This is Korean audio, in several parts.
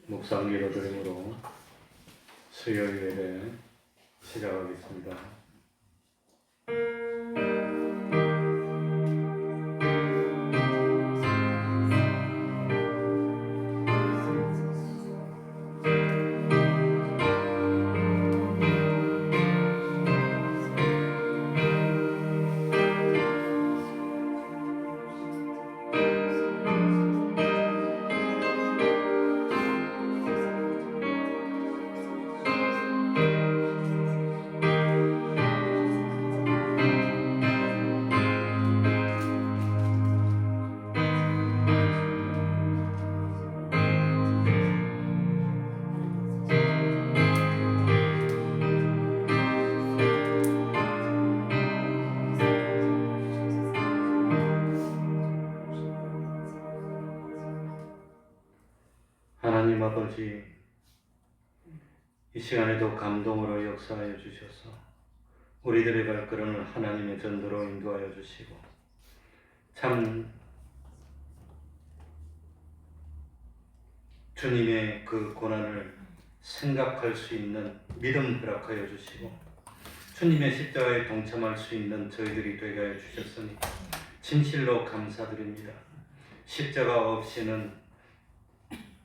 묵상기도 드림으로 수요일 예배 시작하겠습니다. 하나님 아버지, 이 시간에도 감동으로 역사하여 주셔서 우리들의 발걸음을 하나님의 전도로 인도하여 주시고, 참 주님의 그 고난을 생각할 수 있는 믿음 허락하여 주시고, 주님의 십자가에 동참할 수 있는 저희들이 되게 하여 주셨으니 진실로 감사드립니다. 십자가 없이는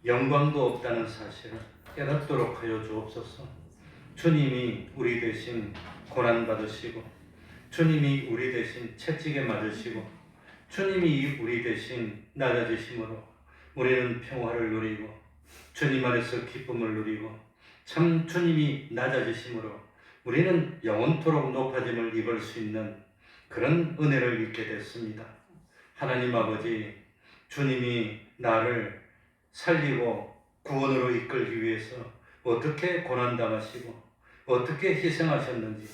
영광도 없다는 사실을 깨닫도록 하여 주옵소서. 주님이 우리 대신 고난받으시고, 주님이 우리 대신 채찍에 맞으시고, 주님이 우리 대신 낮아지심으로 우리는 평화를 누리고 주님 안에서 기쁨을 누리고, 참 주님이 낮아지심으로 우리는 영원토록 높아짐을 입을 수 있는 그런 은혜를 입게 됐습니다. 하나님 아버지, 주님이 나를 살리고 구원으로 이끌기 위해서 어떻게 고난당하시고 어떻게 희생하셨는지,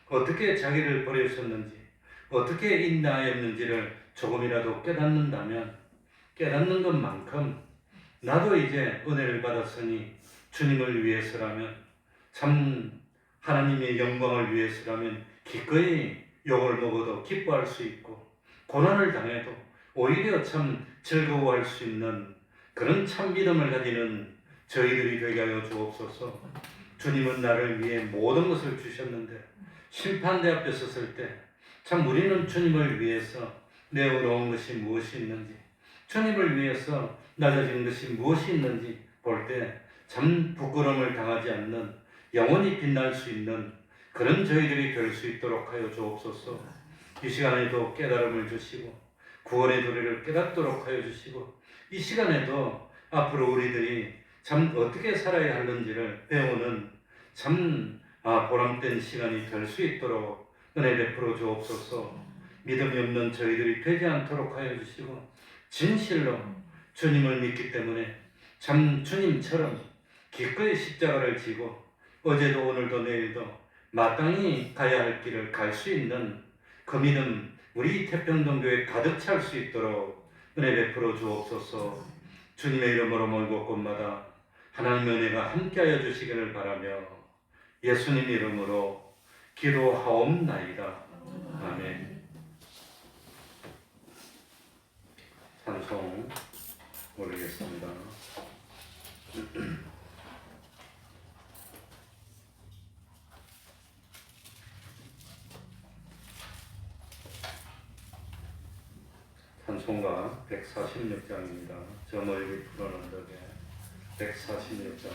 어떻게 자기를 버리셨는지, 어떻게 인내하였는지를 조금이라도 깨닫는다면, 깨닫는 것만큼 나도 이제 은혜를 받았으니 주님을 위해서라면, 참 하나님의 영광을 위해서라면 기꺼이 욕을 먹어도 기뻐할 수 있고, 고난을 당해도 오히려 참 즐거워할 수 있는 그런 참 믿음을 가지는 저희들이 되게 하여 주옵소서. 주님은 나를 위해 모든 것을 주셨는데, 심판대 앞에 섰을 때 참 우리는 주님을 위해서 내어놓은 것이 무엇이 있는지, 주님을 위해서 낮아진 것이 무엇이 있는지 볼 때 참 부끄러움을 당하지 않는, 영원히 빛날 수 있는 그런 저희들이 될 수 있도록 하여 주옵소서. 이 시간에도 깨달음을 주시고 구원의 도리를 깨닫도록 하여 주시고, 이 시간에도 앞으로 우리들이 참 어떻게 살아야 하는지를 배우는 참 보람된 시간이 될 수 있도록 은혜 베풀어 주옵소서. 믿음이 없는 저희들이 되지 않도록 하여 주시고, 진실로 주님을 믿기 때문에 참 주님처럼 기꺼이 십자가를 지고 어제도 오늘도 내일도 마땅히 가야 할 길을 갈 수 있는 그 믿음, 우리 태평동교에 가득 찰 수 있도록 은혜 베풀어 주옵소서. 주님의 이름으로 멀고 곳마다 하나님의 은혜가 함께하여 주시기를 바라며 예수님 이름으로 기도하옵나이다. 아멘. 찬송 올리겠습니다. 찬송가 146장입니다. 저 멀리 푸른 언덕에 146장.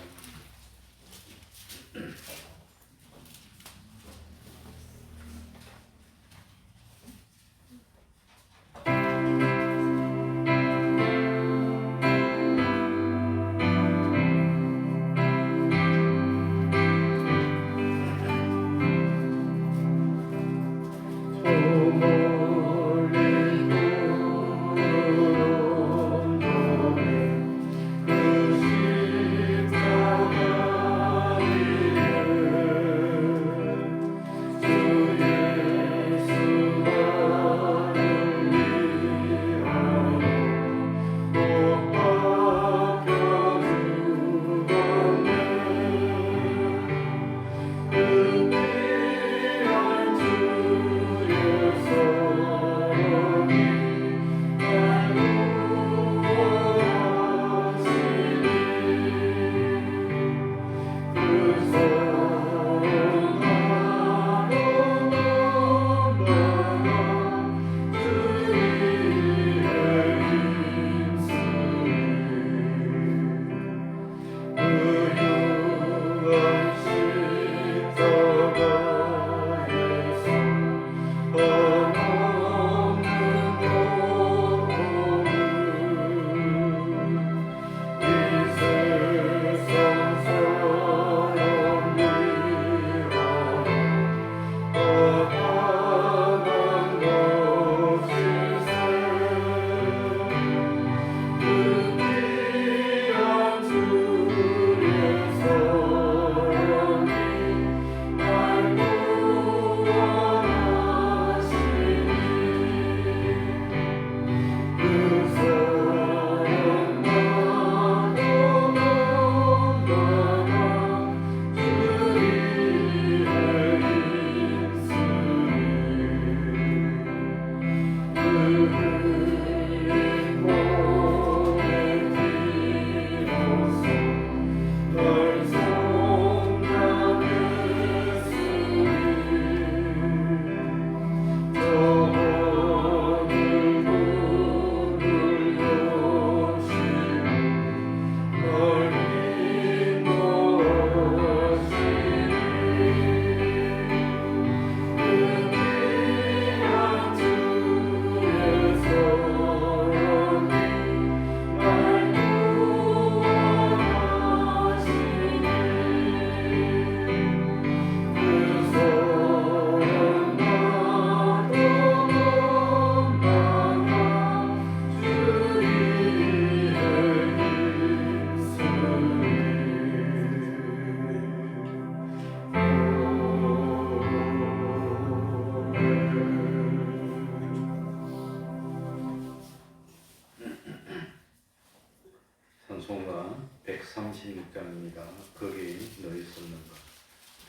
찬송가 136장입니다. 거기 너희 쏟는 것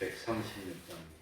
136장입니다.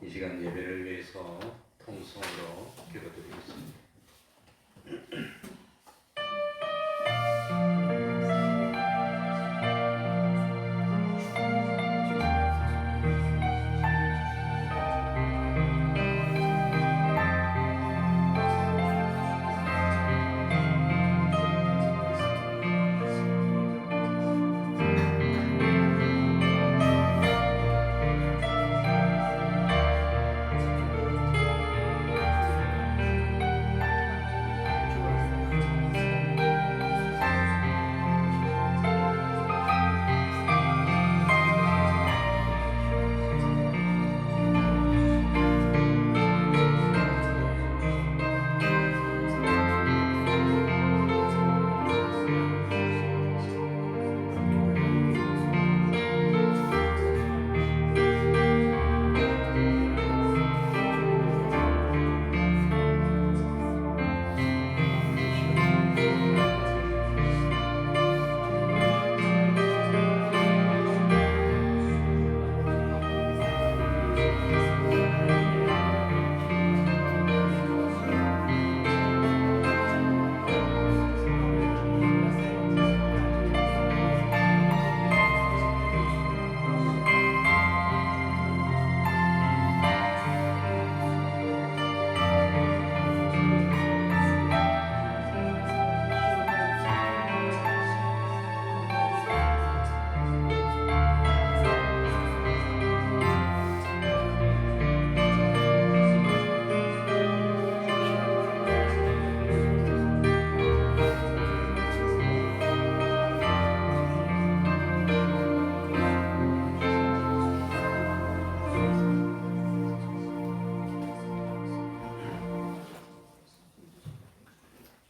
이 시간 예배를 위해서 통성으로 기도드리겠습니다.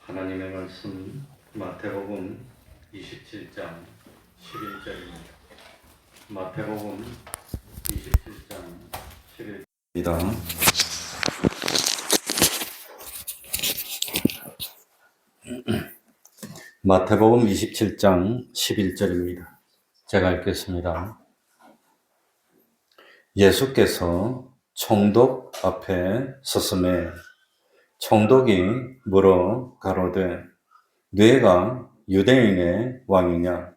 하나님의 말씀 마태복음 27장 11절입니다. 마태복음 27장 11절입니다. 마태복음 27장 11절입니다. 제가 읽겠습니다. 예수께서 총독 앞에 섰음에 총독이 물어 가로되 네가 유대인의 왕이냐?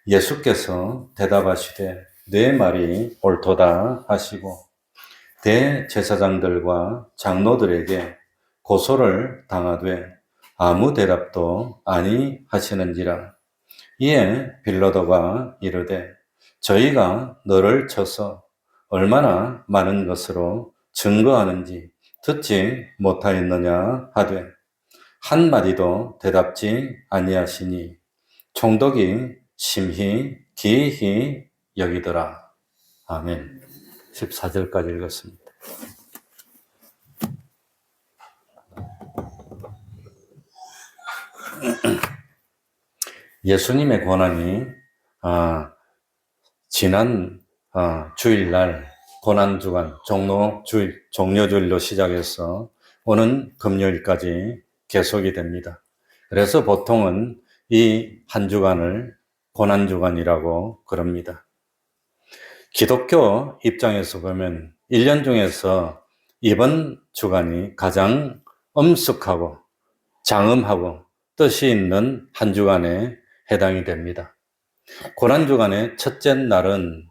예수께서 대답하시되 네 말이 옳도다 하시고 대제사장들과 장로들에게 고소를 당하되 아무 대답도 아니 하시는지라. 이에 빌라도가 이르되 저희가 너를 쳐서 얼마나 많은 것으로 증거하는지 듣지 못하였느냐 하되 한마디도 대답지 아니하시니 총독이 심히 기히 여기더라. 아멘. 14절까지 읽었습니다. 예수님의 고난이 지난 주일날 고난주간 종료주일로 시작해서 오는 금요일까지 계속이 됩니다. 그래서 보통은 이 한 주간을 고난주간이라고 그럽니다. 기독교 입장에서 보면 1년 중에서 이번 주간이 가장 엄숙하고 장엄하고 뜻이 있는 한 주간에 해당이 됩니다. 고난주간의 첫째 날은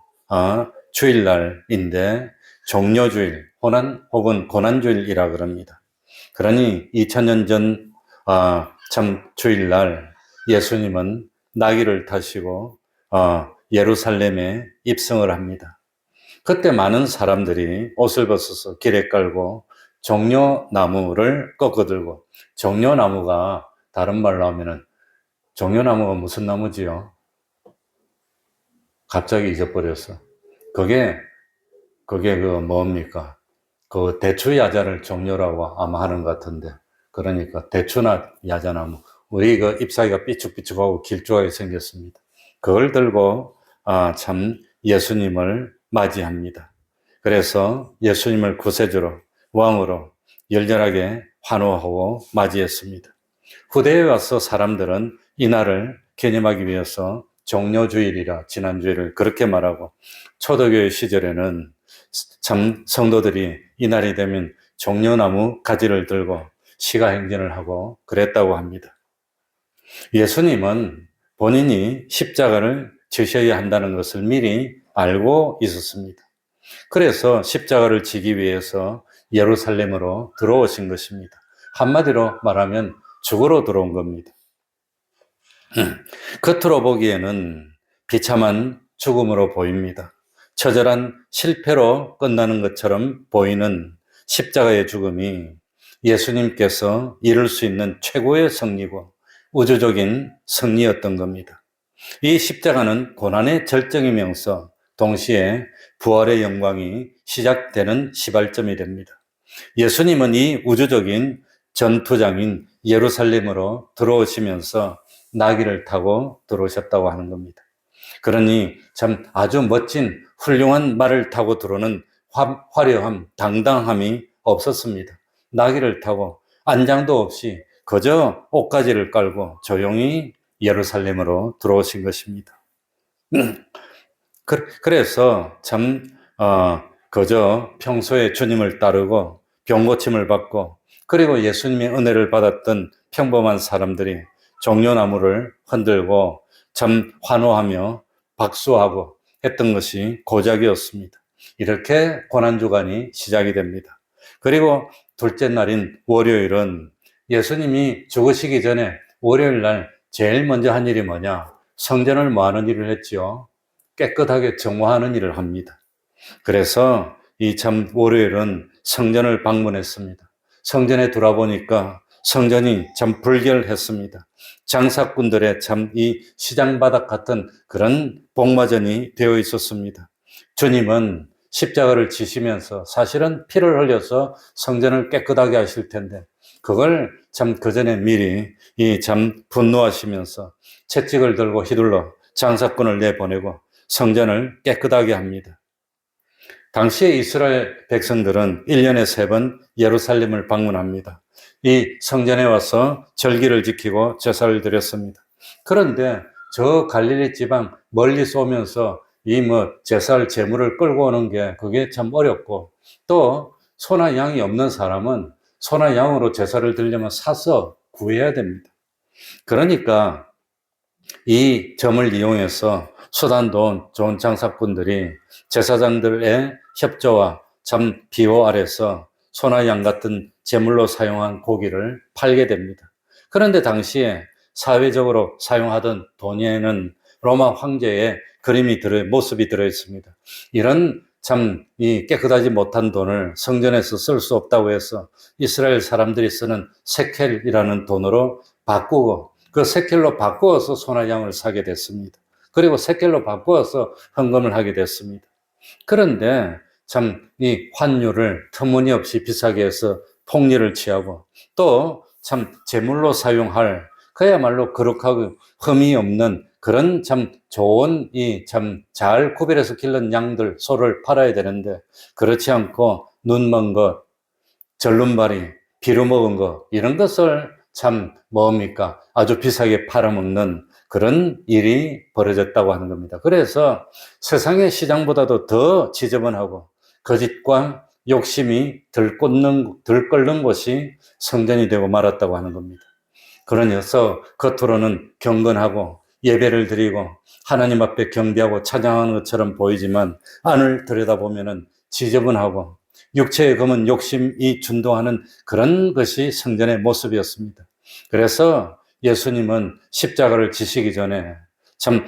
주일날인데 종료주일 혹은 고난주일이라 그럽니다. 그러니 2000년 전 참 주일날 예수님은 나귀를 타시고 예루살렘에 입성을 합니다. 그때 많은 사람들이 옷을 벗어서 길에 깔고 종려나무를 꺾어들고, 종려나무가 다른 말로 하면은 종려나무가 무슨 나무지요? 갑자기 잊어버렸어. 그게 뭡니까? 그 대추야자를 종려라고 아마 하는 것 같은데, 그러니까 대추나 야자나무, 우리 그 잎사귀가 삐죽삐죽하고 길쭉하게 생겼습니다. 그걸 들고 참 예수님을 맞이합니다. 그래서 예수님을 구세주로, 왕으로 열렬하게 환호하고 맞이했습니다. 후대에 와서 사람들은 이날을 개념하기 위해서 종료주일이라 지난주일을 그렇게 말하고, 초대교회 시절에는 참 성도들이 이날이 되면 종려나무 가지를 들고 시가행진을 하고 그랬다고 합니다. 예수님은 본인이 십자가를 지셔야 한다는 것을 미리 알고 있었습니다. 그래서 십자가를 지기 위해서 예루살렘으로 들어오신 것입니다. 한마디로 말하면 죽으러 들어온 겁니다. 겉으로 보기에는 비참한 죽음으로 보입니다. 처절한 실패로 끝나는 것처럼 보이는 십자가의 죽음이 예수님께서 이룰 수 있는 최고의 승리고 우주적인 승리였던 겁니다. 이 십자가는 고난의 절정이면서 동시에 부활의 영광이 시작되는 시발점이 됩니다. 예수님은 이 우주적인 전투장인 예루살렘으로 들어오시면서 나귀를 타고 들어오셨다고 하는 겁니다. 그러니 참 아주 멋진 훌륭한 말을 타고 들어오는 화려함, 당당함이 없었습니다. 나귀를 타고 안장도 없이 그저 옷가지를 깔고 조용히 예루살렘으로 들어오신 것입니다. 그래서 참 그저 평소에 주님을 따르고 병고침을 받고 그리고 예수님의 은혜를 받았던 평범한 사람들이 종려나무를 흔들고 참 환호하며 박수하고 했던 것이 고작이었습니다. 이렇게 고난주간이 시작이 됩니다. 그리고 둘째 날인 월요일은 예수님이 죽으시기 전에 월요일 날 제일 먼저 한 일이 뭐냐? 성전을 뭐 하는 일을 했지요? 깨끗하게 정화하는 일을 합니다. 그래서 이 참 월요일은 성전을 방문했습니다. 성전에 돌아보니까 성전이 참 불결했습니다. 장사꾼들의 참 이 시장바닥 같은 그런 복마전이 되어 있었습니다. 주님은 십자가를 지시면서 사실은 피를 흘려서 성전을 깨끗하게 하실 텐데 그걸 참 그 전에 미리 이 참 분노하시면서 채찍을 들고 휘둘러 장사꾼을 내보내고 성전을 깨끗하게 합니다. 당시에 이스라엘 백성들은 1년에 3번 예루살렘을 방문합니다. 이 성전에 와서 절기를 지키고 제사를 드렸습니다. 그런데 저 갈릴리 지방 멀리서 오면서 이 제사를 제물을 끌고 오는 게 그게 참 어렵고 또 소나 양이 없는 사람은 소나 양으로 제사를 드리려면 사서 구해야 됩니다. 그러니까 이 점을 이용해서 수단도 좋은 장사꾼들이 제사장들의 협조와 참 비호 아래서 소나 양 같은 제물로 사용한 고기를 팔게 됩니다. 그런데 당시에 사회적으로 사용하던 돈에는 로마 황제의 모습이 들어 있습니다. 이런 참 이 깨끗하지 못한 돈을 성전에서 쓸 수 없다고 해서 이스라엘 사람들이 쓰는 세켈이라는 돈으로 바꾸고 그 세켈로 바꾸어서 소나 양을 사게 됐습니다. 그리고 세켈로 바꾸어서 헌금을 하게 됐습니다. 그런데 참 이 환율을 터무니없이 비싸게 해서 폭리를 취하고 또 참 제물로 사용할 그야말로 거룩하고 흠이 없는 그런 참 좋은 이 참 잘 구별해서 기른 양들 소를 팔아야 되는데 그렇지 않고 눈 먼 것, 절름발이, 비루 먹은 것 이런 것을 참 뭡니까? 아주 비싸게 팔아먹는 그런 일이 벌어졌다고 하는 겁니다. 그래서 세상의 시장보다도 더 지저분하고 거짓과 욕심이 들끓는 곳이 성전이 되고 말았다고 하는 겁니다. 그러면서 겉으로는 경건하고 예배를 드리고 하나님 앞에 경배하고 찬양하는 것처럼 보이지만 안을 들여다보면 지저분하고 육체의 검은 욕심이 준동하는 그런 것이 성전의 모습이었습니다. 그래서 예수님은 십자가를 지시기 전에 참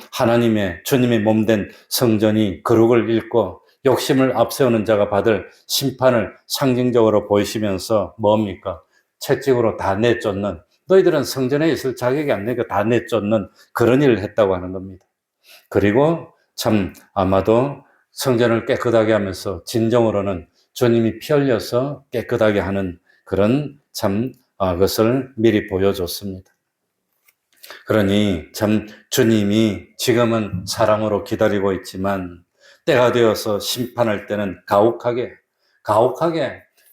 주님의 몸된 성전이 거룩을 잃고 욕심을 앞세우는 자가 받을 심판을 상징적으로 보이시면서 뭡니까? 채찍으로 다 내쫓는 너희들은 성전에 있을 자격이 안 되니까 다 내쫓는 그런 일을 했다고 하는 겁니다. 그리고 참 아마도 성전을 깨끗하게 하면서 진정으로는 주님이 피 흘려서 깨끗하게 하는 그런 참 것을 미리 보여줬습니다. 그러니 참 주님이 지금은 사랑으로 기다리고 있지만 때가 되어서 심판할 때는 가혹하게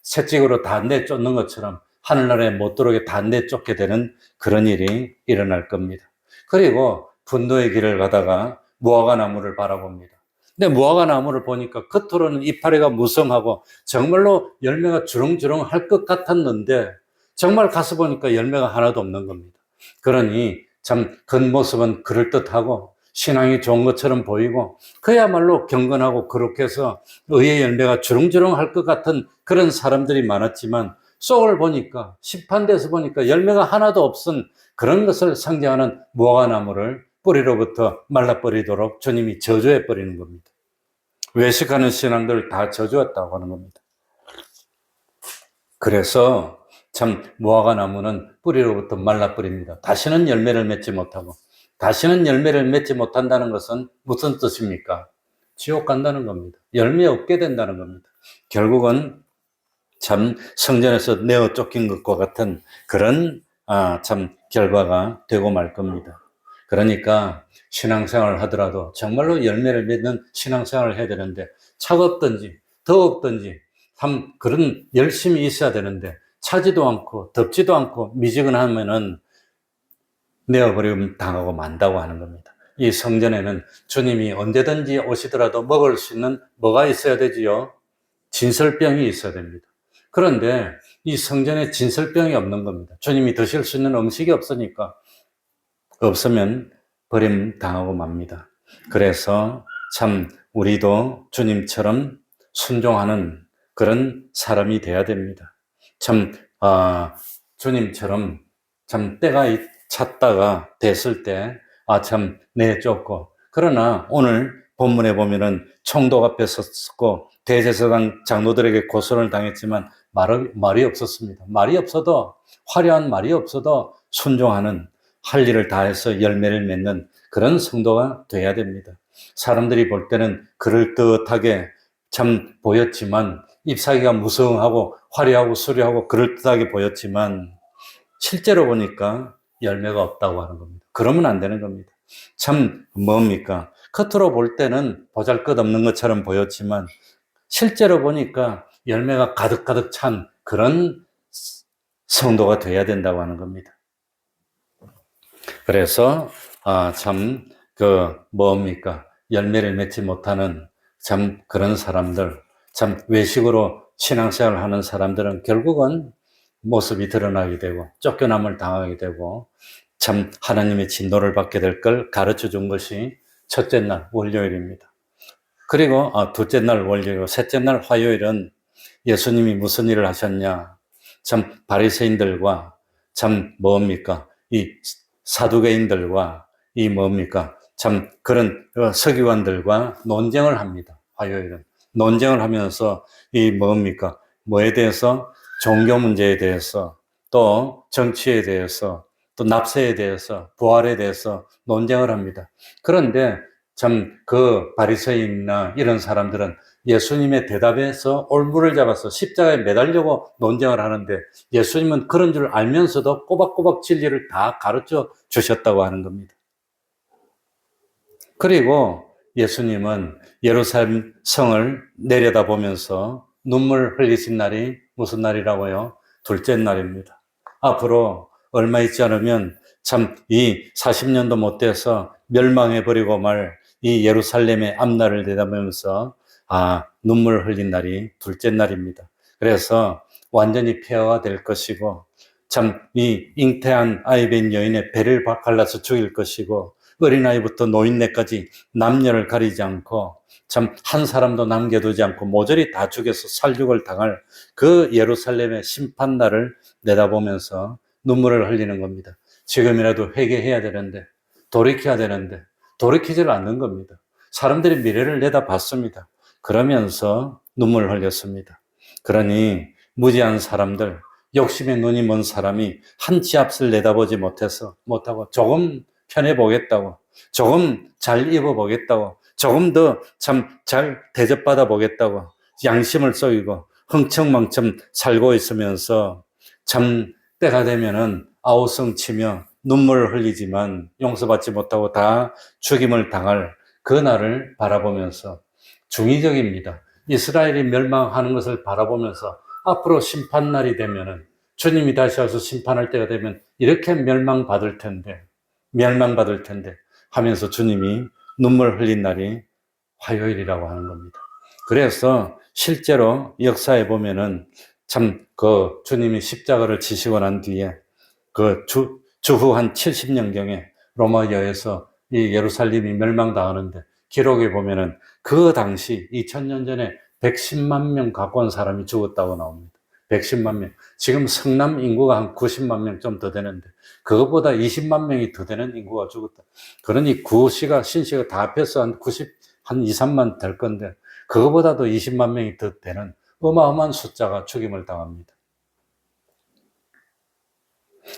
채찍으로 다 내쫓는 것처럼 하늘나라에 못 들어오게 다 내쫓게 되는 그런 일이 일어날 겁니다. 그리고 분노의 길을 가다가 무화과 나무를 바라봅니다. 근데 무화과 나무를 보니까 겉으로는 이파리가 무성하고 정말로 열매가 주렁주렁 할 것 같았는데 정말 가서 보니까 열매가 하나도 없는 겁니다. 그러니 참 겉모습은 그럴듯하고 신앙이 좋은 것처럼 보이고 그야말로 경건하고 거룩해서 의의 열매가 주렁주렁 할 것 같은 그런 사람들이 많았지만 속을 보니까 심판대에서 보니까 열매가 하나도 없은 그런 것을 상징하는 무화과 나무를 뿌리로부터 말라버리도록 주님이 저주해 버리는 겁니다. 외식하는 신앙들을 다 저주했다고 하는 겁니다. 그래서 참 무화과 나무는 뿌리로부터 말라버립니다. 다시는 열매를 맺지 못하고, 다시는 열매를 맺지 못한다는 것은 무슨 뜻입니까? 지옥 간다는 겁니다. 열매 없게 된다는 겁니다. 결국은 참 성전에서 내어 쫓긴 것과 같은 그런 참 결과가 되고 말 겁니다. 그러니까 신앙생활을 하더라도 정말로 열매를 맺는 신앙생활을 해야 되는데 차갑든지 더웠든지 참 그런 열심히 있어야 되는데 차지도 않고 덥지도 않고 미지근하면은 내어버리면 당하고 만다고 하는 겁니다. 이 성전에는 주님이 언제든지 오시더라도 먹을 수 있는 뭐가 있어야 되지요? 진설병이 있어야 됩니다. 그런데 이 성전에 진설병이 없는 겁니다. 주님이 드실 수 있는 음식이 없으니까 없으면 버림 당하고 맙니다. 그래서 참 우리도 주님처럼 순종하는 그런 사람이 돼야 됩니다. 참 주님처럼 참 때가 찼다가 됐을 때 참 내쫓고 그러나 오늘 본문에 보면은 총독 앞에 섰고 대제사장 장로들에게 고소를 당했지만 말이 없었습니다. 말이 없어도 화려한 말이 없어도 순종하는 할 일을 다해서 열매를 맺는 그런 성도가 돼야 됩니다. 사람들이 볼 때는 그럴듯하게 참 보였지만 잎사귀가 무성하고 화려하고 수려하고 그럴듯하게 보였지만 실제로 보니까 열매가 없다고 하는 겁니다. 그러면 안 되는 겁니다. 참 뭡니까? 겉으로 볼 때는 보잘것없는 것처럼 보였지만 실제로 보니까 열매가 가득가득 찬 그런 성도가 돼야 된다고 하는 겁니다. 그래서 참 뭡니까? 열매를 맺지 못하는 참 그런 사람들, 참 외식으로 신앙생활을 하는 사람들은 결국은 모습이 드러나게 되고 쫓겨남을 당하게 되고 참 하나님의 진노를 받게 될 걸 가르쳐 준 것이 첫째 날 월요일입니다. 그리고 둘째 날 월요일, 셋째 날 화요일은 예수님이 무슨 일을 하셨냐? 참 바리새인들과 참 뭡니까? 이 사두개인들과 이 뭡니까? 참 그런 서기관들과 논쟁을 합니다. 화요일은 논쟁을 하면서 이 뭡니까? 뭐에 대해서 종교 문제에 대해서 또 정치에 대해서 또 납세에 대해서 부활에 대해서 논쟁을 합니다. 그런데 참 그 바리새인이나 이런 사람들은 예수님의 대답에서 올무를 잡아서 십자가에 매달려고 논쟁을 하는데 예수님은 그런 줄 알면서도 꼬박꼬박 진리를 다 가르쳐 주셨다고 하는 겁니다. 그리고 예수님은 예루살렘 성을 내려다보면서 눈물 흘리신 날이 무슨 날이라고요? 둘째 날입니다. 앞으로 얼마 있지 않으면 참 이 40년도 못 돼서 멸망해버리고 말 이 예루살렘의 앞날을 내다보면서 눈물 흘린 날이 둘째 날입니다. 그래서 완전히 폐허가 될 것이고 참 이 잉태한 아이벤 여인의 배를 갈라서 죽일 것이고 어린아이부터 노인네까지 남녀를 가리지 않고 참 한 사람도 남겨두지 않고 모조리 다 죽여서 살육을 당할 그 예루살렘의 심판날을 내다보면서 눈물을 흘리는 겁니다. 지금이라도 회개해야 되는데 돌이켜야 되는데 돌이키질 않는 겁니다. 사람들이 미래를 내다봤습니다. 그러면서 눈물을 흘렸습니다. 그러니 무지한 사람들, 욕심에 눈이 먼 사람이 한 치 앞을 내다보지 못하고 조금 편해보겠다고, 조금 잘 입어보겠다고, 조금 더 참 잘 대접받아 보겠다고 양심을 속이고 흥청망청 살고 있으면서 참 때가 되면은 아우성치며 눈물을 흘리지만 용서받지 못하고 다 죽임을 당할 그 날을 바라보면서 중의적입니다. 이스라엘이 멸망하는 것을 바라보면서 앞으로 심판날이 되면은 주님이 다시 와서 심판할 때가 되면 이렇게 멸망받을 텐데 하면서 주님이 눈물 흘린 날이 화요일이라고 하는 겁니다. 그래서 실제로 역사에 보면은 참 그 주님이 십자가를 지시고 난 뒤에 그 주후 한 70년경에 로마 여에서 이 예루살렘이 멸망당하는데 기록에 보면은 그 당시 2000년 전에 110만 명 가까운 사람이 죽었다고 나옵니다. 110만 명. 지금 성남 인구가 한 90만 명 좀 더 되는데 그것보다 20만 명이 더 되는 인구가 죽었다. 그러니 구시가 신시가 다 합해서 한 2, 3만 될 건데 그거보다도 20만 명이 더 되는 어마어마한 숫자가 죽임을 당합니다.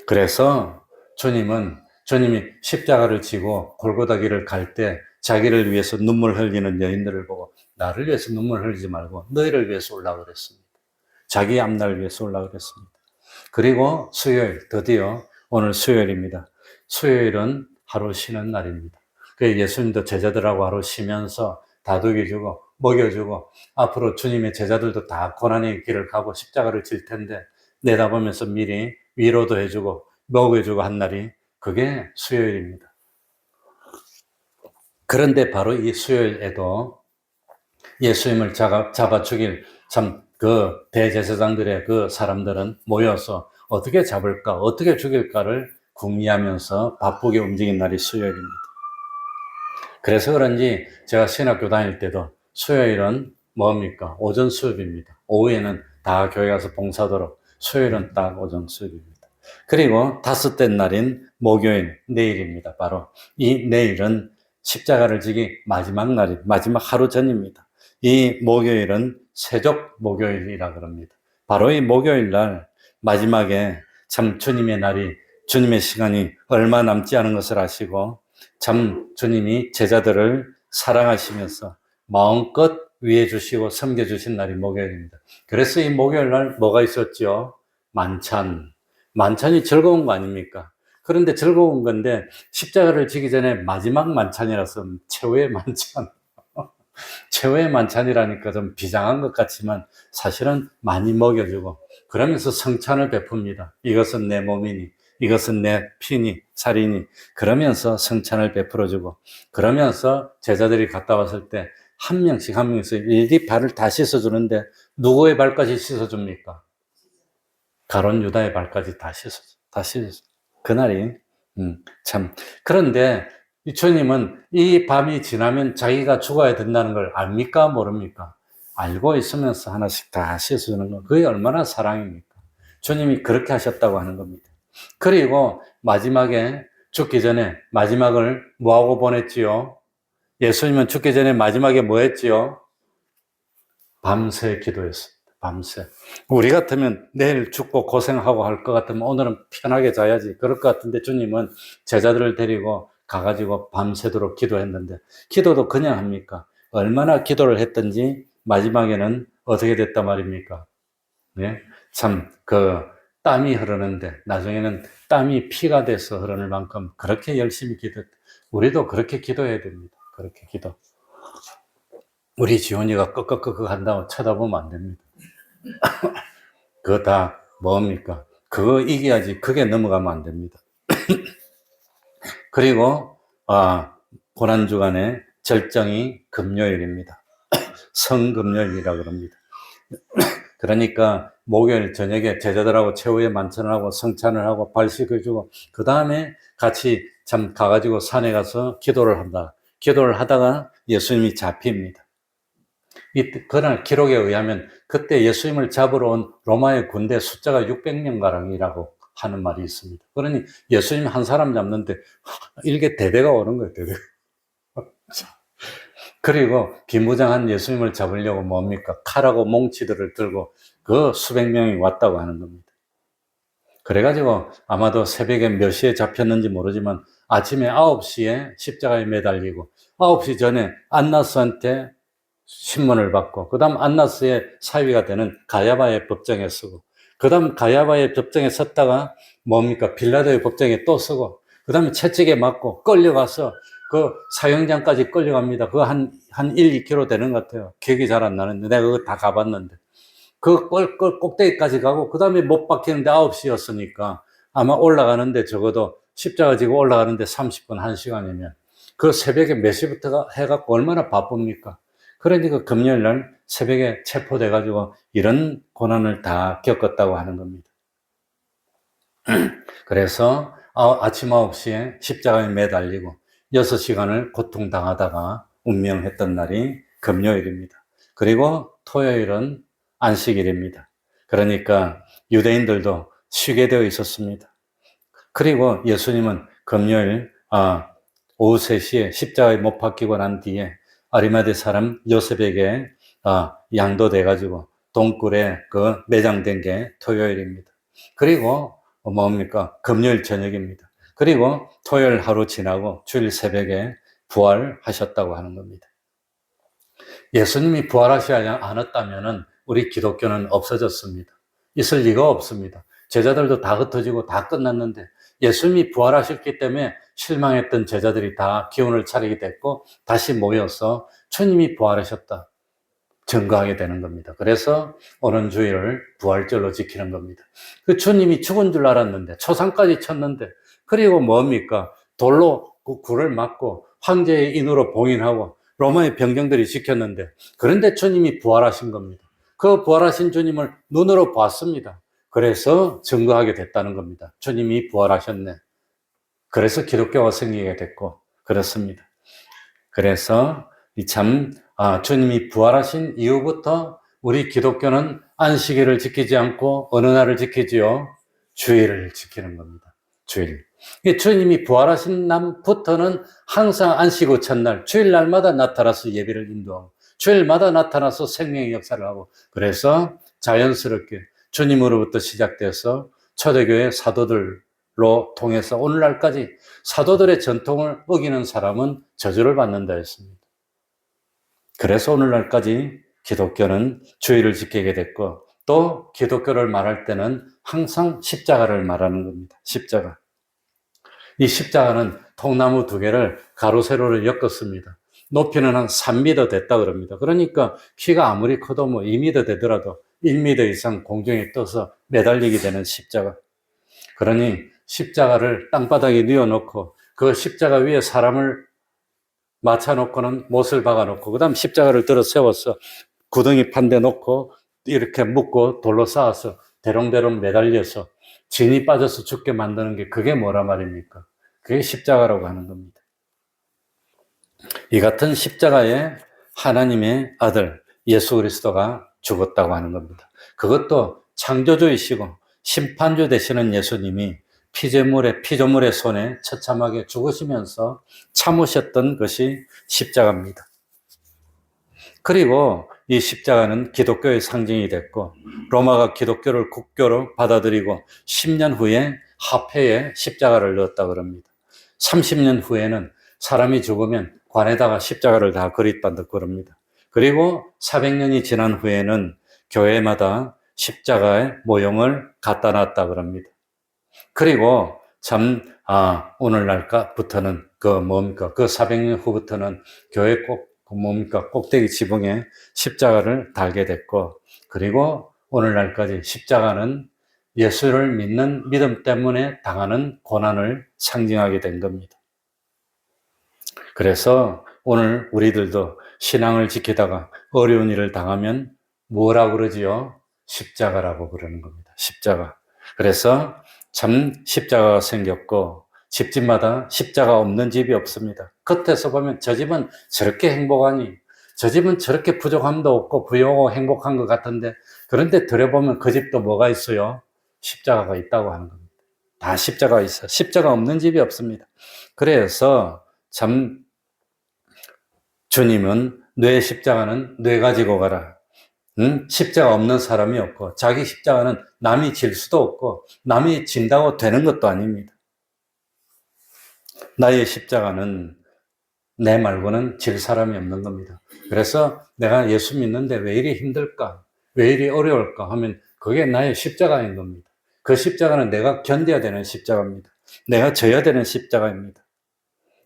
그래서 주님이 십자가를 지고 골고다 길을 갈 때 자기를 위해서 눈물 흘리는 여인들을 보고 나를 위해서 눈물 흘리지 말고 너희를 위해서 올라 그랬습니다. 자기 앞날을 위해서 올라 그랬습니다. 그리고 수요일, 드디어 오늘 수요일입니다. 수요일은 하루 쉬는 날입니다. 그래서 예수님도 제자들하고 하루 쉬면서 다독여주고 먹여주고 앞으로 주님의 제자들도 다 고난의 길을 가고 십자가를 질 텐데 내다보면서 미리 위로도 해주고 먹여주고 한 날이 그게 수요일입니다. 그런데 바로 이 수요일에도 예수님을 잡아 죽일 그 대제사장들의 그 사람들은 모여서 어떻게 잡을까, 어떻게 죽일까를 궁리하면서 바쁘게 움직인 날이 수요일입니다. 그래서 그런지 제가 신학교 다닐 때도 수요일은 뭡니까? 오전 수업입니다. 오후에는 다 교회 가서 봉사하도록 수요일은 딱 오전 수업입니다. 그리고 다섯째 날인 목요일, 내일입니다. 바로 이 내일은 십자가를 지기 마지막 날이 마지막 하루 전입니다. 이 목요일은 세족 목요일이라 그럽니다. 바로 이 목요일 날 마지막에 참 주님의 날이 주님의 시간이 얼마 남지 않은 것을 아시고 참 주님이 제자들을 사랑하시면서 마음껏 위해 주시고 섬겨 주신 날이 목요일입니다. 그래서 이 목요일 날 뭐가 있었죠? 만찬이 즐거운 거 아닙니까? 그런데 즐거운 건데 십자가를 지기 전에 마지막 만찬이라서 최후의 만찬. 최후의 만찬이라니까 좀 비장한 것 같지만 사실은 많이 먹여주고 그러면서 성찬을 베풉니다. 이것은 내 몸이니 이것은 내 피니 살이니 그러면서 성찬을 베풀어주고 그러면서 제자들이 갔다 왔을 때 한 명씩 일일이 발을 다 씻어주는데 누구의 발까지 씻어줍니까? 가룟 유다의 발까지 다 씻어줘. 그날이 참. 그런데 이 주님은 이 밤이 지나면 자기가 죽어야 된다는 걸 압니까? 모릅니까? 알고 있으면서 하나씩 다 씻어주는 거. 그게 얼마나 사랑입니까? 주님이 그렇게 하셨다고 하는 겁니다. 그리고 마지막에 죽기 전에 마지막을 뭐하고 보냈지요? 예수님은 죽기 전에 마지막에 뭐 했지요? 밤새 기도했습니다. 밤새. 우리 같으면 내일 죽고 고생하고 할 것 같으면 오늘은 편하게 자야지. 그럴 것 같은데 주님은 제자들을 데리고 가가지고 밤새도록 기도했는데 기도도 그냥 합니까? 얼마나 기도를 했든지 마지막에는 어떻게 됐단 말입니까? 네? 참 땀이 흐르는데 나중에는 땀이 피가 돼서 흐르는 만큼 그렇게 열심히 기도했다. 우리도 그렇게 기도해야 됩니다. 그렇게 기도. 우리 지원이가 끄끄끄 한다고 쳐다보면 안 됩니다. 그거 다 뭡니까? 그거 이겨야지 그게 넘어가면 안 됩니다. 그리고 고난주간의 절정이 금요일입니다. 성금요일이라 그럽니다. 그러니까 목요일 저녁에 제자들하고 최후의 만찬을 하고 성찬을 하고 발 씻겨주고 그 다음에 같이 참 가가지고 산에 가서 기도를 한다. 기도를 하다가 예수님이 잡힙니다. 그날 기록에 의하면 그때 예수님을 잡으러 온 로마의 군대 숫자가 600명가량이라고 하는 말이 있습니다. 그러니 예수님 한 사람 잡는데 이게 대대가 오는 거예요. 대대가. 그리고 비무장한 예수님을 잡으려고 뭡니까? 칼하고 몽치들을 들고 그 수백 명이 왔다고 하는 겁니다. 그래가지고 아마도 새벽에 몇 시에 잡혔는지 모르지만 아침에 9시에 십자가에 매달리고 9시 전에 안나스한테 신문을 받고 그 다음 안나스의 사위가 되는 가야바의 법정에 서고 그 다음 가야바의 법정에 섰다가 뭡니까? 빌라도의 법정에 또 서고 그 다음에 채찍에 맞고 끌려가서 그 사형장까지 끌려갑니다. 그거 한 1, 2km 되는 것 같아요. 기억이 잘 안 나는데 내가 그거 다 가봤는데 그 꼭대기까지 가고 그 다음에 못 박히는데 9시였으니까 아마 올라가는데 적어도 십자가 지고 올라가는데 30분, 1시간이면 그 새벽에 몇 시부터가 해갖고 얼마나 바쁩니까? 그러니까 금요일 날 새벽에 체포돼가지고 이런 고난을 다 겪었다고 하는 겁니다. 그래서 아침 9시에 십자가에 매달리고 6시간을 고통당하다가 운명했던 날이 금요일입니다. 그리고 토요일은 안식일입니다. 그러니까 유대인들도 쉬게 되어 있었습니다. 그리고 예수님은 금요일 오후 3시에 십자가에 못 박히고 난 뒤에 아리마대 사람 요셉에게 양도돼가지고 동굴에 그 매장된 게 토요일입니다. 그리고 뭡니까? 금요일 저녁입니다. 그리고 토요일 하루 지나고 주일 새벽에 부활하셨다고 하는 겁니다. 예수님이 부활하시지 않았다면 우리 기독교는 없어졌습니다. 있을 리가 없습니다. 제자들도 다 흩어지고 다 끝났는데 예수님이 부활하셨기 때문에 실망했던 제자들이 다 기운을 차리게 됐고 다시 모여서 주님이 부활하셨다 증거하게 되는 겁니다. 그래서 오는 주일을 부활절로 지키는 겁니다. 그 주님이 죽은 줄 알았는데 초상까지 쳤는데 그리고 뭡니까? 돌로 그 굴을 막고 황제의 인으로 봉인하고 로마의 병정들이 지켰는데 그런데 주님이 부활하신 겁니다. 그 부활하신 주님을 눈으로 봤습니다. 그래서 증거하게 됐다는 겁니다. 주님이 부활하셨네. 그래서 기독교가 생기게 됐고 그렇습니다. 그래서 주님이 부활하신 이후부터 우리 기독교는 안식일을 지키지 않고 어느 날을 지키지요? 주일을 지키는 겁니다. 주일. 주님이 부활하신 날부터는 항상 안식 후 첫날, 주일날마다 나타나서 예배를 인도하고 주일마다 나타나서 생명의 역사를 하고 그래서 자연스럽게 주님으로부터 시작돼서 초대교회 사도들로 통해서 오늘날까지 사도들의 전통을 어기는 사람은 저주를 받는다 했습니다. 그래서 오늘날까지 기독교는 주일을 지키게 됐고 또 기독교를 말할 때는 항상 십자가를 말하는 겁니다. 십자가. 이 십자가는 통나무 2개를 가로 세로를 엮었습니다. 높이는 한 3m 됐다 그럽니다. 그러니까 키가 아무리 커도 2m 되더라도 1m 이상 공중에 떠서 매달리게 되는 십자가. 그러니 십자가를 땅바닥에 뉘어놓고 그 십자가 위에 사람을 맞춰놓고는 못을 박아놓고 그 다음 십자가를 들어 세워서 구덩이 판대 놓고 이렇게 묶고 돌로 쌓아서 대롱대롱 매달려서 진이 빠져서 죽게 만드는 게 그게 뭐라 말입니까? 그게 십자가라고 하는 겁니다. 이 같은 십자가에 하나님의 아들 예수 그리스도가 죽었다고 하는 겁니다. 그것도 창조주이시고 심판주 되시는 예수님이 피조물의 손에 처참하게 죽으시면서 참으셨던 것이 십자가입니다. 그리고 이 십자가는 기독교의 상징이 됐고 로마가 기독교를 국교로 받아들이고 10년 후에 화폐에 십자가를 넣었다고 합니다. 30년 후에는 사람이 죽으면 관에다가 십자가를 다 그릿받고 그럽니다. 그리고 400년이 지난 후에는 교회마다 십자가의 모형을 갖다 놨다 그럽니다. 그리고 오늘날부터는 그 400년 후부터는 교회 꼭대기 지붕에 십자가를 달게 됐고, 그리고 오늘날까지 십자가는 예수를 믿는 믿음 때문에 당하는 고난을 상징하게 된 겁니다. 그래서 오늘 우리들도 신앙을 지키다가 어려운 일을 당하면 뭐라고 그러지요? 십자가라고 그러는 겁니다. 십자가. 그래서 십자가가 생겼고 집집마다 십자가 없는 집이 없습니다. 겉에서 보면 저 집은 저렇게 행복하니 저 집은 저렇게 부족함도 없고 부유하고 행복한 것 같은데 그런데 들여보면 그 집도 뭐가 있어요? 십자가가 있다고 하는 겁니다. 다 십자가가 있어요. 십자가 없는 집이 없습니다. 그래서 주님은 뇌 십자가는 뇌 가지고 가라. 십자가 없는 사람이 없고 자기 십자가는 남이 질 수도 없고 남이 진다고 되는 것도 아닙니다. 나의 십자가는 내 말고는 질 사람이 없는 겁니다. 그래서 내가 예수 믿는데 왜 이리 힘들까? 왜 이리 어려울까? 하면 그게 나의 십자가인 겁니다. 그 십자가는 내가 견뎌야 되는 십자가입니다. 내가 져야 되는 십자가입니다.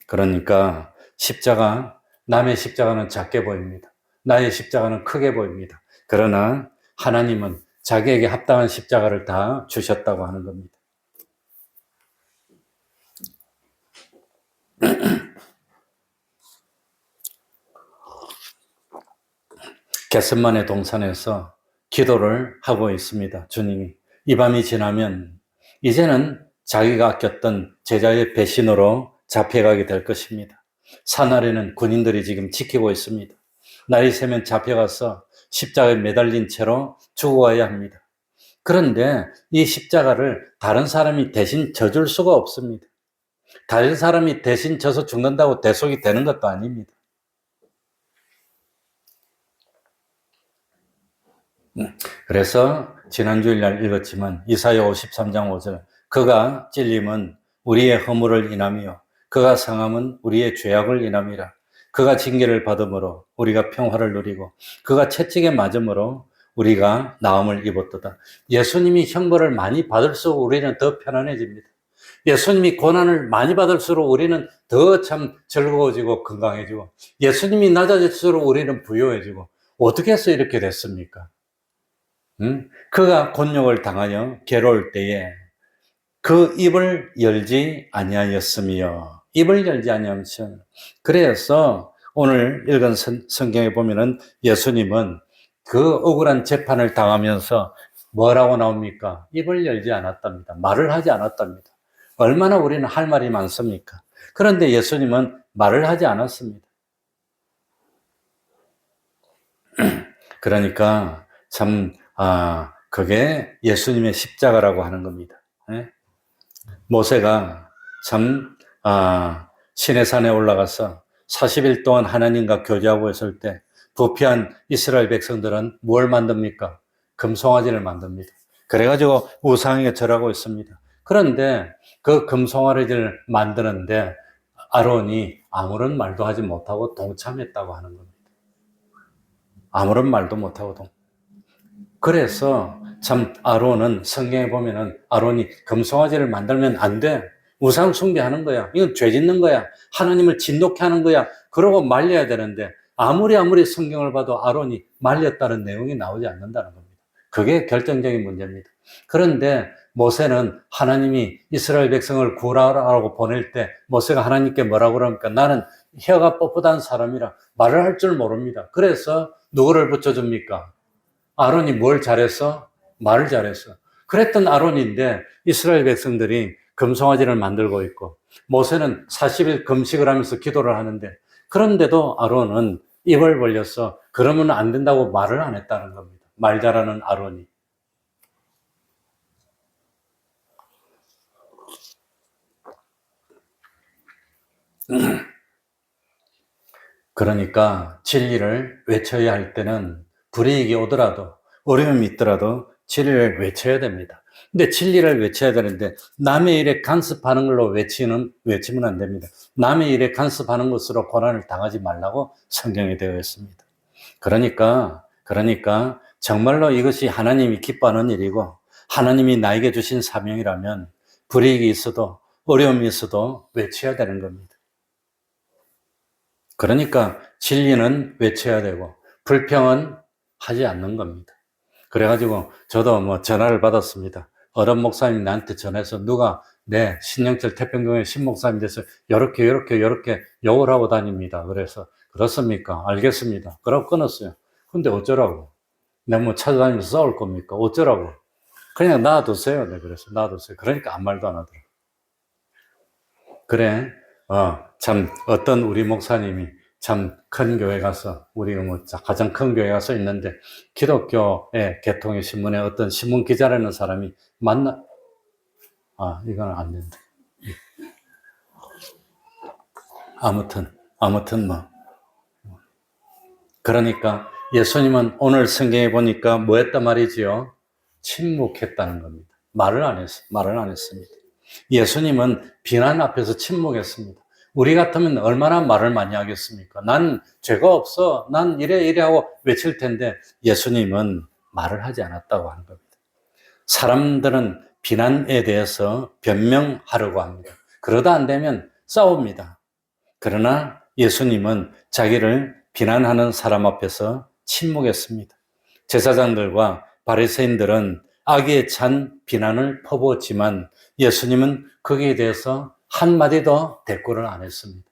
그러니까 남의 십자가는 작게 보입니다. 나의 십자가는 크게 보입니다. 그러나 하나님은 자기에게 합당한 십자가를 다 주셨다고 하는 겁니다. 겟셋만의 동산에서 기도를 하고 있습니다. 주님이 이 밤이 지나면 이제는 자기가 아꼈던 제자의 배신으로 잡혀가게 될 것입니다. 산 아래는 군인들이 지금 지키고 있습니다. 날이 새면 잡혀가서 십자가에 매달린 채로 죽어가야 합니다. 그런데 이 십자가를 다른 사람이 대신 져줄 수가 없습니다. 다른 사람이 대신 져서 죽는다고 대속이 되는 것도 아닙니다. 그래서 지난 주일날 읽었지만 이사야 53장 5절 그가 찔림은 우리의 허물을 인하며 그가 상함은 우리의 죄악을 인함이라. 그가 징계를 받음으로 우리가 평화를 누리고 그가 채찍에 맞음으로 우리가 나음을 입었도다. 예수님이 형벌을 많이 받을수록 우리는 더 편안해집니다. 예수님이 고난을 많이 받을수록 우리는 더 참 즐거워지고 건강해지고 예수님이 낮아질수록 우리는 부유해지고 어떻게 해서 이렇게 됐습니까? 그가 곤욕을 당하여 괴로울 때에 그 입을 열지 아니하였으며 입을 열지 아니하였으며 그래서 오늘 읽은 성경에 보면은 예수님은 그 억울한 재판을 당하면서 뭐라고 나옵니까? 입을 열지 않았답니다. 말을 하지 않았답니다. 얼마나 우리는 할 말이 많습니까? 그런데 예수님은 말을 하지 않았습니다. 그러니까 참 그게 예수님의 십자가라고 하는 겁니다. 모세가 참 시내산에 올라가서 40일 동안 하나님과 교제하고 있을 때 부패한 이스라엘 백성들은 뭘 만듭니까? 금송아지를 만듭니다. 그래가지고 우상에게 절하고 있습니다. 그런데 그 금송아지를 만드는데 아론이 아무런 말도 하지 못하고 동참했다고 하는 겁니다. 아무런 말도 못하고 그래서 참 아론은 성경에 보면은 아론이 금송아지를 만들면 안 돼. 우상 숭배하는 거야. 이건 죄 짓는 거야. 하나님을 진노케 하는 거야. 그러고 말려야 되는데 아무리 성경을 봐도 아론이 말렸다는 내용이 나오지 않는다는 겁니다. 그게 결정적인 문제입니다. 그런데 모세는 하나님이 이스라엘 백성을 구하라고 보낼 때 모세가 하나님께 뭐라고 그럽니까? 나는 혀가 뻣뻣한 사람이라 말을 할 줄 모릅니다. 그래서 누구를 붙여줍니까? 아론이 뭘 잘했어? 말을 잘했어. 그랬던 아론인데 이스라엘 백성들이 금송아지를 만들고 있고 모세는 40일 금식을 하면서 기도를 하는데 그런데도 아론은 입을 벌려서 그러면 안 된다고 말을 안 했다는 겁니다. 말 잘하는 아론이. 그러니까 진리를 외쳐야 할 때는 불이익이 오더라도 어려움이 있더라도 진리를 외쳐야 됩니다. 근데 진리를 외쳐야 되는데 남의 일에 간섭하는 걸로 외치면 안 됩니다. 남의 일에 간섭하는 것으로 고난을 당하지 말라고 성경에 되어 있습니다. 그러니까 정말로 이것이 하나님이 기뻐하는 일이고 하나님이 나에게 주신 사명이라면 불이익이 있어도 어려움이 있어도 외쳐야 되는 겁니다. 그러니까 진리는 외쳐야 되고 불평은 하지 않는 겁니다. 그래가지고 저도 전화를 받았습니다. 어른 목사님 나한테 전해서 누가 내 신영철 태평교회 신목사님 돼서 요렇게 욕을 하고 다닙니다. 그래서 그렇습니까? 알겠습니다. 그러고 끊었어요. 근데 어쩌라고? 내가 뭐 찾아다니면서 싸울 겁니까? 어쩌라고? 그냥 놔두세요. 네, 그래서 놔두세요. 그러니까 아무 말도 안 하더라고요. 그래, 참, 어떤 우리 목사님이 참 큰 교회 가서, 우리가 가장 큰 교회 가서 있는데, 기독교의 개통의 신문에 어떤 신문 기자라는 사람이 이건 안 된다. 아무튼 그러니까 예수님은 오늘 성경에 보니까 뭐 했단 말이지요? 침묵했다는 겁니다. 말을 안 했습니다. 예수님은 비난 앞에서 침묵했습니다. 우리 같으면 얼마나 말을 많이 하겠습니까? 난 죄가 없어. 난 이래 하고 외칠 텐데 예수님은 말을 하지 않았다고 하는 겁니다. 사람들은 비난에 대해서 변명하려고 합니다. 그러다 안 되면 싸웁니다. 그러나 예수님은 자기를 비난하는 사람 앞에서 침묵했습니다. 제사장들과 바리새인들은 악에 찬 비난을 퍼부었지만 예수님은 거기에 대해서 한마디도 대꾸를 안 했습니다.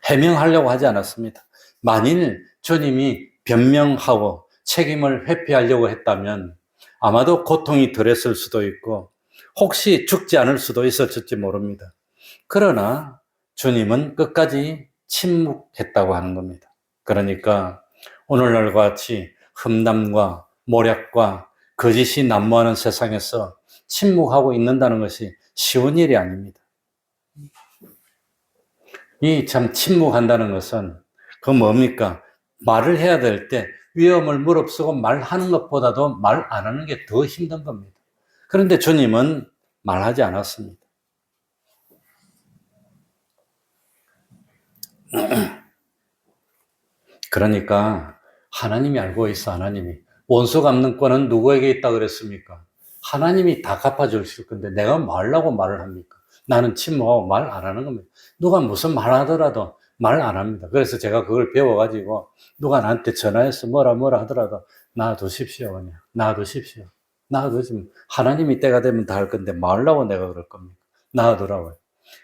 해명하려고 하지 않았습니다. 만일 주님이 변명하고 책임을 회피하려고 했다면 아마도 고통이 덜했을 수도 있고 혹시 죽지 않을 수도 있었을지 모릅니다. 그러나 주님은 끝까지 침묵했다고 하는 겁니다. 그러니까 오늘날과 같이 험담과 모략과 거짓이 난무하는 세상에서 침묵하고 있는다는 것이 쉬운 일이 아닙니다. 이 참 침묵한다는 것은 그 뭡니까? 말을 해야 될 때 위험을 무릅쓰고 말하는 것보다도 말 안 하는 게 더 힘든 겁니다. 그런데 주님은 말하지 않았습니다. 그러니까 하나님이 알고 있어. 하나님이 원수 갚는 권은 누구에게 있다 그랬습니까? 하나님이 다 갚아주실 건데 내가 뭐하려고 말을 합니까? 나는 침묵하고 말 안 하는 겁니다. 누가 무슨 말 하더라도 말 안 합니다. 그래서 제가 그걸 배워가지고 누가 나한테 전화해서 뭐라 하더라도 놔두십시오. 그냥 놔두십시오. 놔두시면 하나님이 때가 되면 다 할 건데 뭐 하려고 내가 그럴 겁니까? 놔두라고요.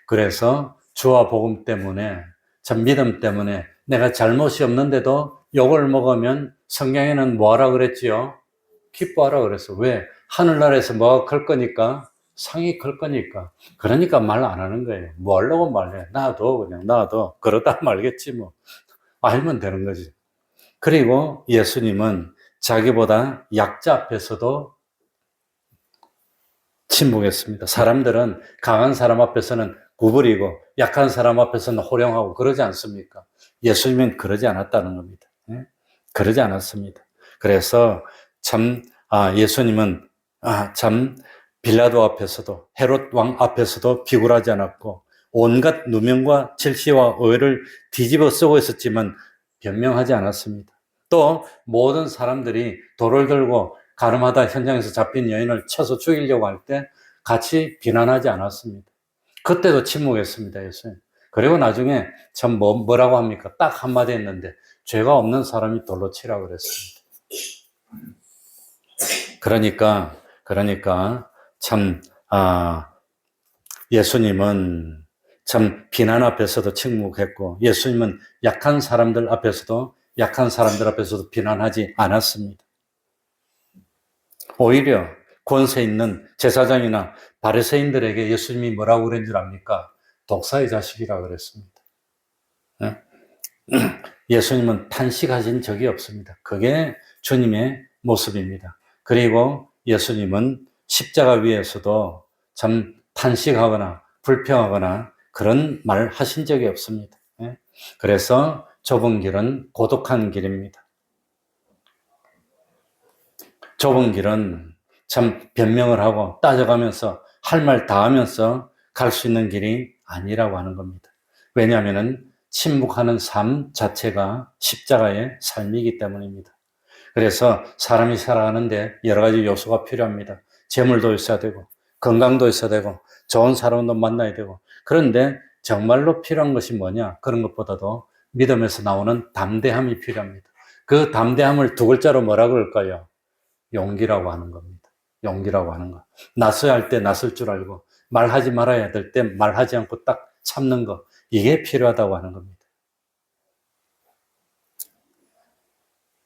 그래서 주와 복음 때문에 참 믿음 때문에 내가 잘못이 없는데도 욕을 먹으면 성경에는 뭐하라 그랬지요? 기뻐하라 그랬어. 왜? 하늘나라에서 뭐가 클 거니까? 상이 클 거니까. 그러니까 말 안 하는 거예요. 뭐 하려고 말해? 놔둬, 그냥 놔둬. 그러다 말겠지 뭐. 알면 되는 거지. 그리고 예수님은 자기보다 약자 앞에서도 침묵했습니다. 사람들은 강한 사람 앞에서는 구부리고 약한 사람 앞에서는 호령하고 그러지 않습니까? 예수님은 그러지 않았다는 겁니다. 그러지 않았습니다. 그래서 참 예수님은 참 빌라도 앞에서도 헤롯 왕 앞에서도 비굴하지 않았고 온갖 누명과 질시와 오해를 뒤집어 쓰고 있었지만 변명하지 않았습니다. 또 모든 사람들이 돌을 들고 가늠하다 현장에서 잡힌 여인을 쳐서 죽이려고 할 때 같이 비난하지 않았습니다. 그때도 침묵했습니다, 예수님. 그리고 나중에 참 뭐라고 합니까? 딱 한마디 했는데 죄가 없는 사람이 돌로 치라고 그랬습니다. 그러니까 참 예수님은 참 비난 앞에서도 침묵했고 예수님은 약한 사람들 앞에서도 비난하지 않았습니다. 오히려 권세 있는 제사장이나 바리새인들에게 예수님이 뭐라고 그런 줄 압니까? 독사의 자식이라고 그랬습니다. 예수님은 탄식하신 적이 없습니다. 그게 주님의 모습입니다. 그리고 예수님은 십자가 위에서도 참 탄식하거나 불평하거나 그런 말 하신 적이 없습니다. 그래서 좁은 길은 고독한 길입니다. 좁은 길은 참 변명을 하고 따져가면서 할 말 다 하면서 갈 수 있는 길이 아니라고 하는 겁니다. 왜냐하면 침묵하는 삶 자체가 십자가의 삶이기 때문입니다. 그래서 사람이 살아가는데 여러 가지 요소가 필요합니다. 재물도 있어야 되고 건강도 있어야 되고 좋은 사람도 만나야 되고 그런데 정말로 필요한 것이 뭐냐? 그런 것보다도 믿음에서 나오는 담대함이 필요합니다. 그 담대함을 두 글자로 뭐라 그럴까요? 용기라고 하는 겁니다. 용기라고 하는 거. 나서야 할 때 나설 줄 알고 말하지 말아야 될 때 말하지 않고 딱 참는 거. 이게 필요하다고 하는 겁니다.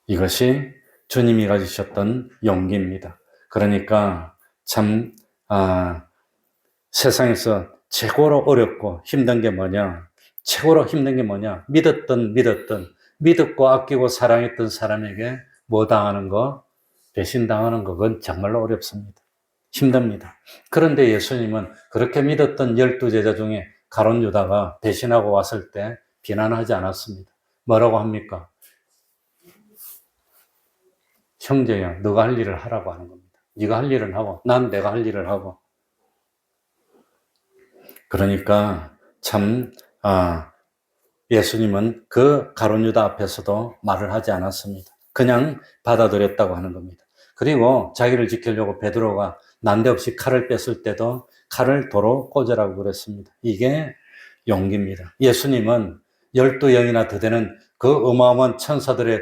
이것이 주님이 가지셨던 용기입니다. 그러니까 참 세상에서 최고로 어렵고 힘든 게 뭐냐? 믿었고 아끼고 사랑했던 사람에게 뭐 당하는 거? 배신당하는 건 정말로 어렵습니다. 힘듭니다. 그런데 예수님은 그렇게 믿었던 12제자 중에 가룟 유다가 배신하고 왔을 때 비난하지 않았습니다. 뭐라고 합니까? 형제야, 너가 할 일을 하라고 하는 겁니다. 네가 할 일은 하고 난 내가 할 일을 하고. 그러니까 참 예수님은 그 가룟 유다 앞에서도 말을 하지 않았습니다. 그냥 받아들였다고 하는 겁니다. 그리고 자기를 지키려고 베드로가 난데없이 칼을 뺐을 때도 칼을 도로 꽂으라고 그랬습니다. 이게 용기입니다. 예수님은 12영이나 더 되는 그 어마어마한 천사들의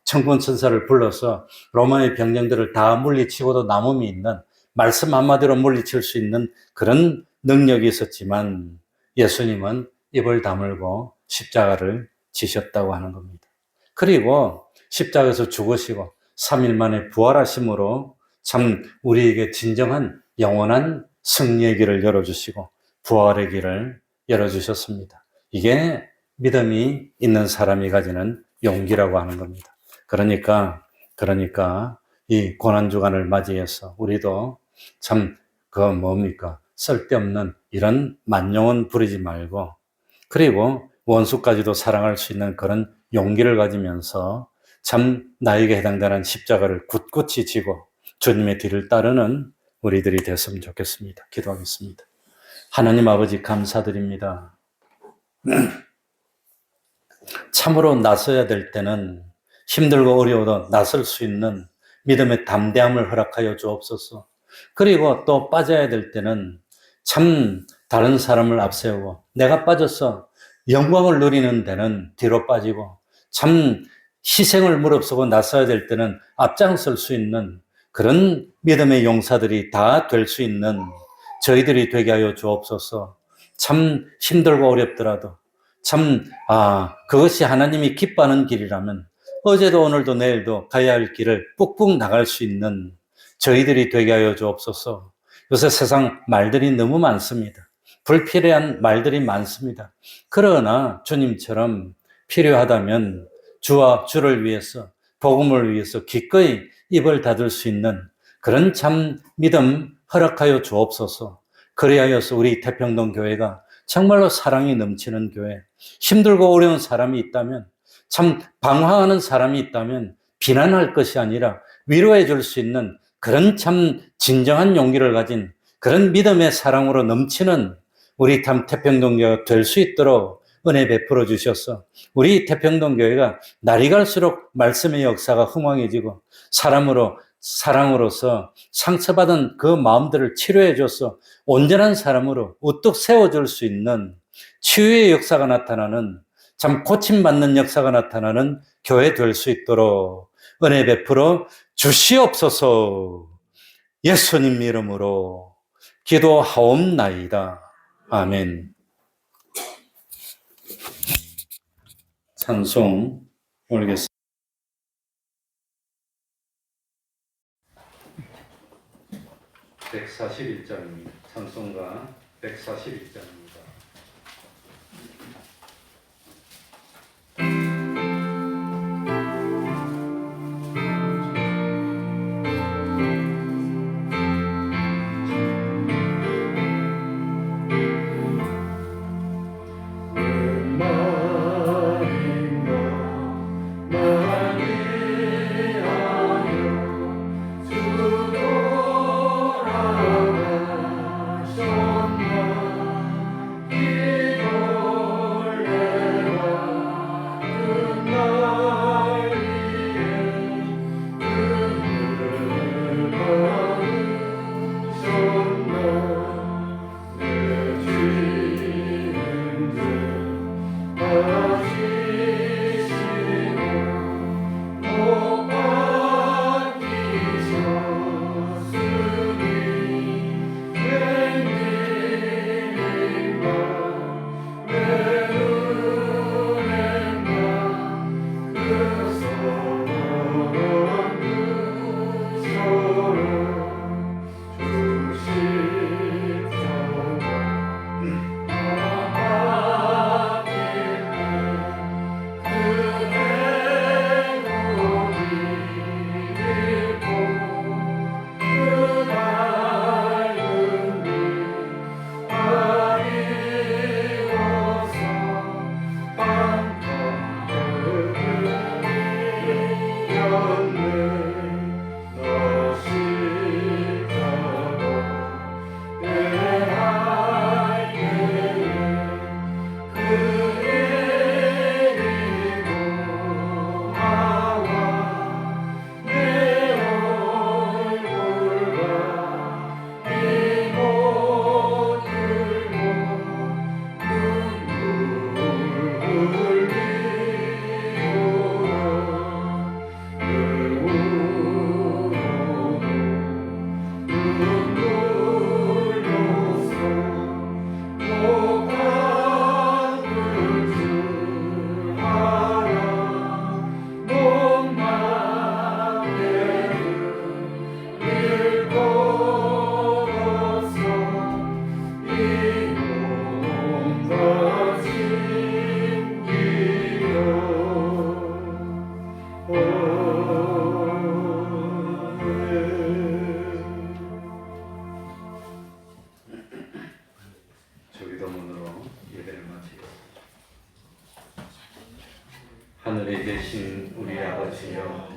천군 천사를 불러서 로마의 병정들을 다 물리치고도 남음이 있는 말씀 한마디로 물리칠 수 있는 그런 능력이 있었지만 예수님은 입을 다물고 십자가를 지셨다고 하는 겁니다. 그리고 십자가에서 죽으시고 3일 만에 부활하심으로 참 우리에게 진정한 영원한 승리의 길을 열어주시고 부활의 길을 열어주셨습니다. 이게 믿음이 있는 사람이 가지는 용기라고 하는 겁니다. 그러니까 이 고난주간을 맞이해서 우리도 참 뭡니까? 쓸데없는 이런 만용은 부리지 말고, 그리고 원수까지도 사랑할 수 있는 그런 용기를 가지면서 참 나에게 해당되는 십자가를 굳굳이 지고 주님의 뒤를 따르는 우리들이 됐으면 좋겠습니다. 기도하겠습니다. 하나님 아버지 감사드립니다. 참으로 나서야 될 때는 힘들고 어려워도 나설 수 있는 믿음의 담대함을 허락하여 주옵소서. 그리고 또 빠져야 될 때는 참 다른 사람을 앞세우고 내가 빠져서 영광을 누리는 데는 뒤로 빠지고 참 희생을 무릅쓰고 나서야 될 때는 앞장설 수 있는 그런 믿음의 용사들이 다 될 수 있는 저희들이 되게 하여 주옵소서. 참 힘들고 어렵더라도 그것이 하나님이 기뻐하는 길이라면 어제도 오늘도 내일도 가야 할 길을 뿍뿍 나갈 수 있는 저희들이 되게 하여 주옵소서. 요새 세상 말들이 너무 많습니다. 불필요한 말들이 많습니다. 그러나 주님처럼 필요하다면 주와 주를 위해서 복음을 위해서 기꺼이 입을 닫을 수 있는 그런 참 믿음 허락하여 주옵소서. 그리하여서 우리 태평동 교회가 정말로 사랑이 넘치는 교회, 힘들고 어려운 사람이 있다면, 참 방황하는 사람이 있다면 비난할 것이 아니라 위로해 줄 수 있는 그런 참 진정한 용기를 가진 그런 믿음의 사랑으로 넘치는 우리 참 태평동 교회가 될 수 있도록 은혜 베풀어 주셔서 우리 태평동 교회가 날이 갈수록 말씀의 역사가 흥왕해지고 사랑으로서 상처받은 그 마음들을 치료해 줘서 온전한 사람으로 우뚝 세워줄 수 있는 치유의 역사가 나타나는 참 고침받는 역사가 나타나는 교회 될 수 있도록 은혜 베풀어 주시옵소서. 예수님 이름으로 기도하옵나이다. 아멘. 찬송 올리겠습니다. (141장입니다) 찬송가 141장입니다. 주기도문으로 예배를 마치겠습니다. 하늘에 계신 우리 아버지여,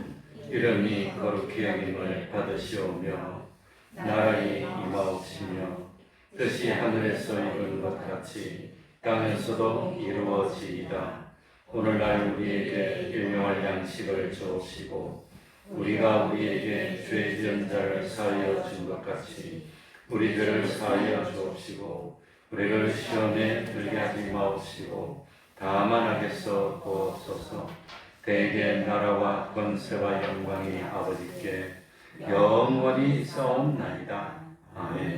이름이 거룩히 여김을 받으시오며 나라의 임하옵시며 뜻이 하늘에서 이룬 것 같이 땅에서도 이루어지이다. 오늘날 우리에게 일용할 양식을 주옵시고 우리가 우리에게 죄 지은 자를 사하여 준 것 같이 우리 죄를 사하여 주옵시고 우리를 시험에 들게 하지 마옵시고 다만 악에서 구하옵소서. 대개 나라와 권세와 영광이 아버지께 영원히 있사옵나이다. 아멘.